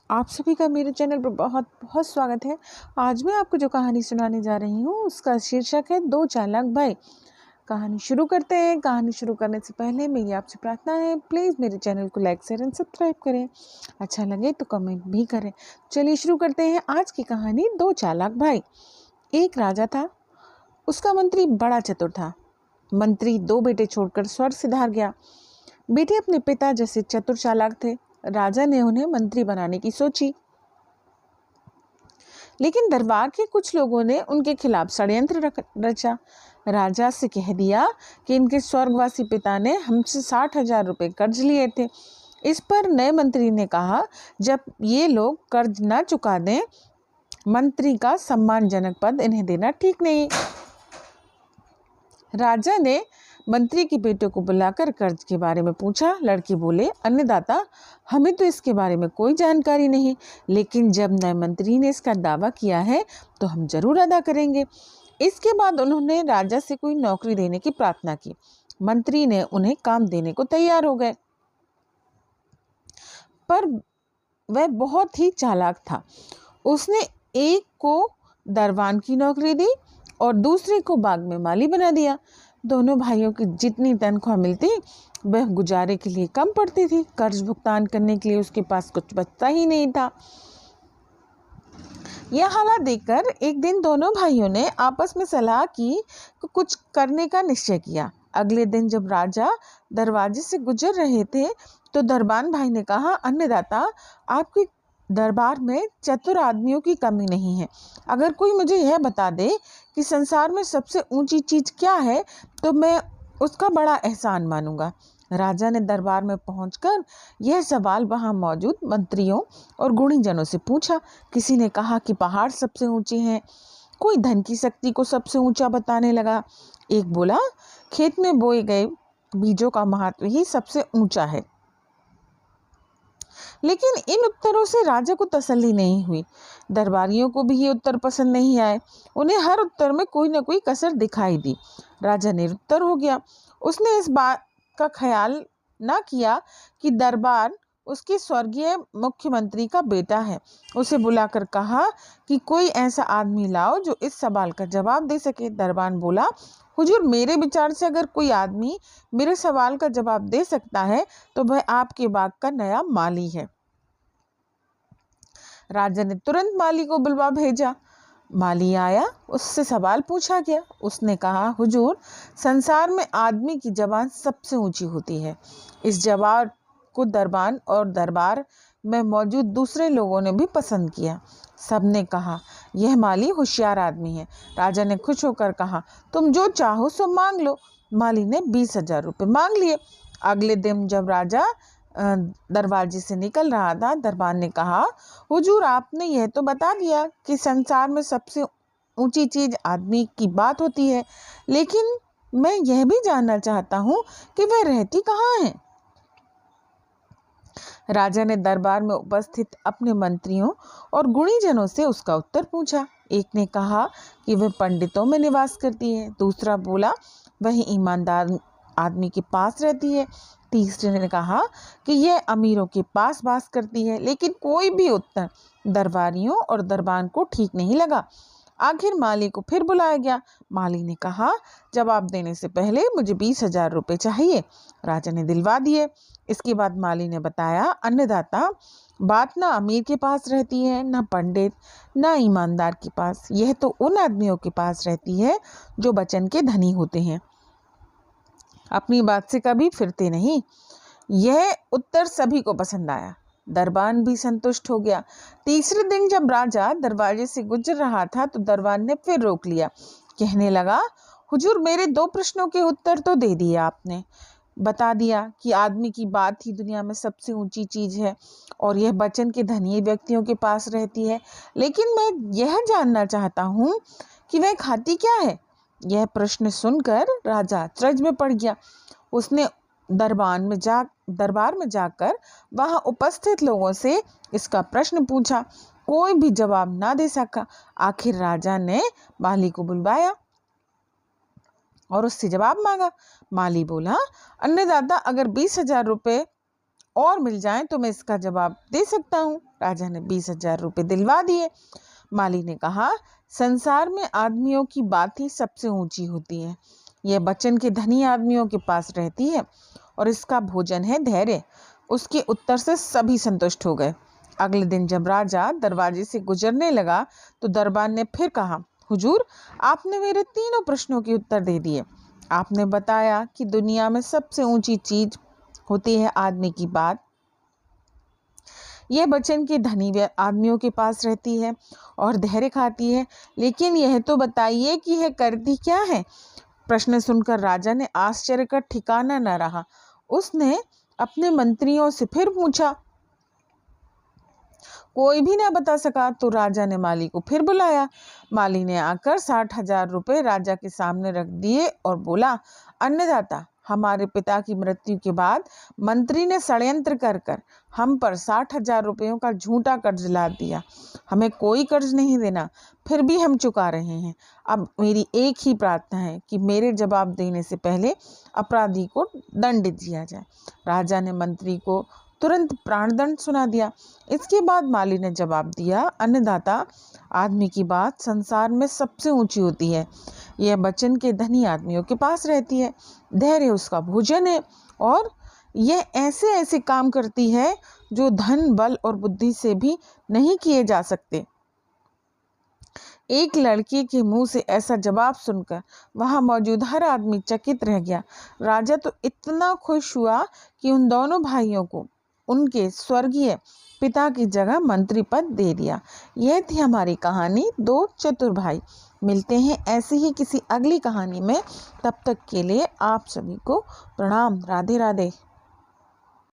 आप सभी का मेरे चैनल पर बहुत बहुत स्वागत है। आज मैं आपको जो कहानी सुनाने जा रही हूँ उसका शीर्षक है दो चालाक भाई। कहानी शुरू करते हैं। कहानी शुरू करने से पहले मेरी आपसे प्रार्थना है, प्लीज़ मेरे चैनल को लाइक शेयर एंड सब्सक्राइब करें। अच्छा लगे तो कमेंट भी करें। चलिए शुरू करते हैं आज की कहानी, दो चालाक भाई। एक राजा था, उसका मंत्री बड़ा चतुर था। मंत्री दो बेटे छोड़कर स्वर्ग सिधार गया। बेटे अपने पिता जैसे चतुर चालाक थे। राजा ने उन्हें मंत्री बनाने की सोची, लेकिन दरबार के कुछ लोगों ने उनके खिलाफ षड्यंत्र रचा। राजा से कह दिया कि इनके स्वर्गवासी पिता ने हमसे 60,000 रुपये कर्ज लिए थे। इस पर नए मंत्री ने कहा, जब ये लोग कर्ज ना चुका दें, मंत्री का सम्मानजनक पद इन्हें देना ठीक नहीं। राजा ने मंत्री के बेटे को बुलाकर कर्ज के बारे में पूछा। लड़के बोले, अन्नदाता, हमें तो इसके बारे में कोई जानकारी नहीं, लेकिन जब नए मंत्री ने इसका दावा किया है तो हम जरूर अदा करेंगे। इसके बाद उन्होंने राजा से कोई नौकरी देने की प्रार्थना की। मंत्री ने उन्हें काम देने को तैयार हो गए, पर वह बहुत ही चालाक था। उसने एक को दरबान की नौकरी दी और दूसरे को बाग में माली बना दिया। दोनों भाइयों की जितनी तनख्वाह मिलती वह गुजारे के लिए कम पड़ती थी। कर्ज भुगतान करने के लिए उसके पास कुछ बचता ही नहीं था। यह हालात देखकर एक दिन दोनों भाइयों ने आपस में सलाह की कि कुछ करने का निश्चय किया। अगले दिन जब राजा दरवाजे से गुजर रहे थे तो दरबान भाई ने कहा, अन्नदाता, आपकी दरबार में चतुर आदमियों की कमी नहीं है। अगर कोई मुझे यह बता दे कि संसार में सबसे ऊंची चीज क्या है तो मैं उसका बड़ा एहसान मानूंगा। राजा ने दरबार में पहुंचकर यह सवाल वहां मौजूद मंत्रियों और गुणीजनों से पूछा। किसी ने कहा कि पहाड़ सबसे ऊंचे हैं, कोई धन की शक्ति को सबसे ऊंचा बताने लगा। एक बोला, खेत में बोए गए बीजों का महत्व ही सबसे ऊंचा है। लेकिन इन उत्तरों से राजा को तसल्ली नहीं हुई। दरबारियों को भी ये उत्तर पसंद नहीं आए। उन्हें हर उत्तर में कोई न कोई कसर दिखाई दी। राजा निरुत्तर हो गया। उसने इस बात का ख्याल न किया कि दरबार उसके स्वर्गीय मुख्यमंत्री का बेटा है। उसे बुलाकर कहा कि कोई ऐसा आदमी लाओ जो इस सवाल का जवाब दे सके। दरबान बोला, हुजूर, मेरे विचार से अगर कोई आदमी मेरे सवाल का जवाब दे सकता है तो वह आपके बाग का नया माली है। राजा ने तुरंत माली को बुलवा भेजा। माली आया, उससे सवाल पूछा गया। उसने कहा, हुजूर, संसार में आदमी की जबान सबसे ऊंची होती है। इस जवाब को दरबान और दरबार में मौजूद दूसरे लोगों ने भी पसंद किया। सबने कहा, यह माली होशियार आदमी है। राजा ने खुश होकर कहा, तुम जो चाहो सो मांग लो। माली ने 20,000 रुपये मांग लिए। अगले दिन जब राजा दरवाजे से निकल रहा था, दरबार ने कहा, हुजूर, आपने यह तो बता दिया कि संसार में सबसे ऊंची चीज आदमी की बात होती है, लेकिन मैं यह भी जानना चाहता हूँ कि वह रहती कहाँ है। राजा ने दरबार में उपस्थित अपने मंत्रियों और गुणीजनों से उसका उत्तर पूछा। एक ने कहा कि वह पंडितों में निवास करती है। दूसरा बोला, वह ईमानदार आदमी के पास रहती है। तीसरे ने कहा कि यह अमीरों के पास वास करती है। लेकिन कोई भी उत्तर दरबारियों और दरबान को ठीक नहीं लगा। आखिर माली को फिर बुलाया गया। माली ने कहा, जवाब देने से पहले मुझे 20,000 रुपये चाहिए। राजा ने दिलवा दिए। इसके बाद माली ने बताया, अन्नदाता, बात ना अमीर के पास रहती है, ना पंडित, ना ईमानदार के पास। यह तो उन आदमियों के पास रहती है जो वचन के धनी होते हैं, अपनी बात से कभी फिरते नहीं। यह उत्तर सभी को पसंद आया। दरबान भी संतुष्ट हो गया। तीसरे दिन जब राजा दरवाजे से गुजर रहा था तो दरबान ने फिर रोक लिया। कहने लगा, हुजूर, मेरे 2 प्रश्नों के उत्तर तो दे दिए आपने। बता दिया कि आदमी की बात ही दुनिया में सबसे ऊंची चीज है और यह वचन के धनी व्यक्तियों के पास रहती है, लेकिन मैं यह जानना चाहता हूँ कि वह खाती क्या है। यह प्रश्न सुनकर राजा अचरज में पड़ गया। उसने दरबार में जाकर वहां उपस्थित लोगों से इसका प्रश्न पूछा। कोई भी जवाब ना दे सका। आखिर राजा ने माली को बुलवाया और उससे जवाब मांगा। माली बोला, अन्नदाता, अगर 20,000 रुपये और मिल जाएं तो मैं इसका जवाब दे सकता हूँ। राजा ने 20,000 रुपये दिलवा दिए। माली ने कहा, संसार में आदमियों की बात ही सबसे ऊंची होती है। यह वचन के धनी आदमियों के पास रहती है और इसका भोजन है धैर्य। उसके उत्तर से सभी संतुष्ट हो गए। अगले दिन जब राजा दरवाजे से गुजरने लगा तो दरबार ने फिर कहा, हुजूर, आपने मेरे तीनों प्रश्नों के उत्तर दे दिए। आपने बताया कि दुनिया में सबसे ऊंची चीज होती है आदमी की बात। यह वचन के धनी आदमियों के पास रहती है और धैर्य खाती है, लेकिन यह तो बताइए कि यह करती क्या है। प्रश्न सुनकर राजा ने आश्चर्य का ठिकाना न रहा। उसने अपने मंत्रियों से फिर पूछा। कोई भी ना बता सका तो राजा ने माली को फिर बुलाया। माली ने आकर 60,000 रुपये राजा के सामने रख दिए और बोला, अन्नदाता, हमारे पिता की मृत्यु के बाद मंत्री ने षड्यंत्र कर कर हम पर 60,000 रुपयों का झूठा कर्ज लाद दिया। हमें कोई कर्ज नहीं देना, फिर भी हम चुका रहे हैं। अब मेरी एक ही प्रार्थना है कि मेरे जवाब देने से पहले अपराधी को दंड दिया जाए। राजा ने मंत्री को तुरंत प्राणदंड सुना दिया। इसके बाद माली ने जवाब दिया, अन्नदाता, आदमी की बात संसार में सबसे ऊंची होती है। यह वचन के धनी आदमियों के पास रहती है। धैर्य उसका भोजन है और यह ऐसे ऐसे काम करती है जो धन, बल और बुद्धि से भी नहीं किए जा सकते। एक लड़के के मुंह से ऐसा जवाब सुनकर वहां मौजूद हर आदमी चकित रह गया। राजा तो इतना खुश हुआ कि उन दोनों भाइयों को उनके स्वर्गीय पिता की जगह मंत्री पद दे दिया। यह थी हमारी कहानी, दो चतुर भाई। मिलते हैं ऐसी ही किसी अगली कहानी में। तब तक के लिए आप सभी को प्रणाम। राधे राधे।